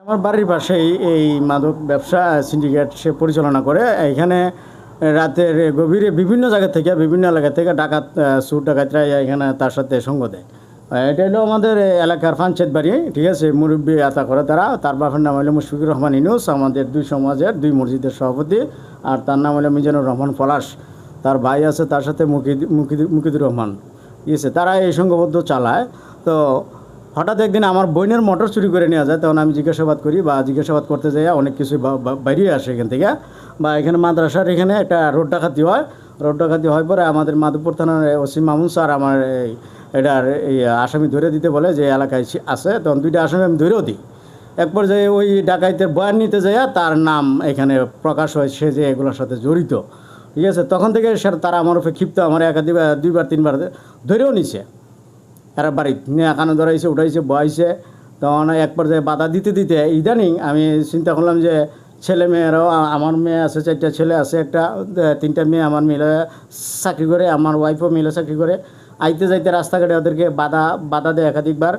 আমার বাড়ির পাশেই এই মাদক ব্যবসা সিন্ডিকেট সে পরিচালনা করে। এখানে রাতের গভীরে বিভিন্ন জায়গা থেকে, বিভিন্ন এলাকা থেকে ডাকাত, চোর ডাকাতরা এখানে তার সাথে সঙ্গ দেয়। এটা হলো আমাদের এলাকার পঞ্চায়েত বাড়ি, ঠিক আছে। মুরব্বী আতা করে তারা, তার বাপের নাম হলো মুশফিকুর রহমান ইনুস, আমাদের দুই সমাজের দুই মসজিদের সভাপতি। আর তার নাম হলো মিজানুর রহমান পলাশ। তার ভাই আছে তার সাথে মুকিদুর রহমান, ঠিক আছে। তারা এই সংঘবদ্ধ চালায়। তো হঠাৎ একদিন আমার বোনের মোটর চুরি করে নেওয়া যায়, তখন আমি জিজ্ঞাসাবাদ করি বা জিজ্ঞাসাবাদ করতে যাই, অনেক কিছু বাইরে আসে এখান থেকে। বা এখানে মাদ্রাসার এখানে একটা রোড ডাকাতি হয়। রোড ডাকাতি হওয়ার পরে আমাদের মাধবপুর থানার ওসি মামুন স্যার আমার এটার এই আসামি ধরে দিতে বলে, যে এলাকায় আছে। তখন দুইটা আসামি আমি ধরেও দিই। এক পর্যায়ে ওই ডাকাইতের বয়ান নিতে যাইয়া তার নাম এখানে প্রকাশ হয়, সে যে এগুলোর সাথে জড়িত, ঠিক আছে। তখন থেকে তারা আমার উপরে ক্ষিপ্ত, আমার একাধিক দুইবার তিনবার ধরেও নিছে। এরা বাড়িতে নিয়ে এখানে ধরাইছে, উঠাইছে, বয়াইছে। তখন এক পর্যায়ে বাধা দিতে দিতে ইদানিং আমি চিন্তা করলাম যে ছেলে মেয়েরাও, আমার মেয়ে আছে, 4টা ছেলে আছে, একটা 3টা মেয়ে আমার মিলে চাকরি করে, আমার ওয়াইফও মিলে চাকরি করে। আইতে যাইতে রাস্তাঘাটে ওদেরকে বাধা দেয় একাধিকবার।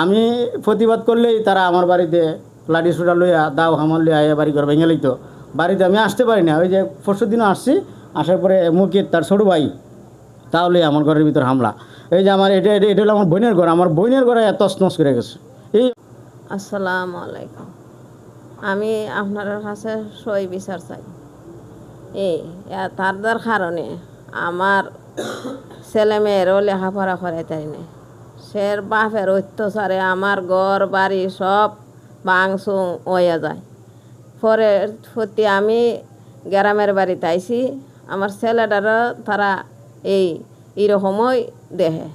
আমি প্রতিবাদ করলেই তারা আমার বাড়িতে লাঠি সোটা লইয়া, দাও হামার লইয়া আইয়া বাড়ি ঘর ভেঙে লইতো। বাড়িতে আমি আসতে পারি না। ওই যে পরশু দিনও আসছি, আসার পরে মুকিত তার ছোটো ভাই, তাহলে আমার ঘরের ভিতর হামলা। এই যে আমার এটা এটা হলো আমার বোনের ঘর, আমার বোনের ঘরে এত তছনছ করে গেছে। এই আসসালামু আলাইকুম। আমি আপনার কাছে সই বিচার চাই। তার কারণে আমার ছেলে মেয়েরও লেখাপড়া করে তাই না, সের বাপের অত্যাচারে আমার ঘর বাড়ি সব ভাঙচুং হয়ে যায়। পরে প্রতি আমি গ্রামের বাড়িতে আইছি, আমার ছেলেটারও তারা এইরকমই দেহে।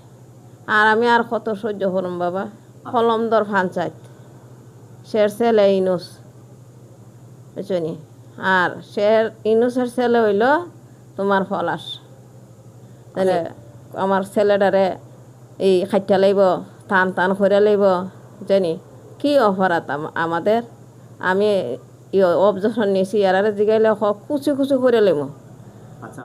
আর আমি আর কত সহ্য করুম বাবা। কলমদর পঞ্চায়েত, শের ছেলে ইনুস, বুঝছনি। আর শের ইনুসের ছেলে হইল তোমার পলাশ। তাহলে আমার ছেলেটারে খাইটা লাইব, টান করে লাইব, জানি কি অপরাধ আমাদের। আমি অবজেকশন নিয়েছি, এরারে জিগাইলে কুচি কুচি করে লাইব। আচ্ছা।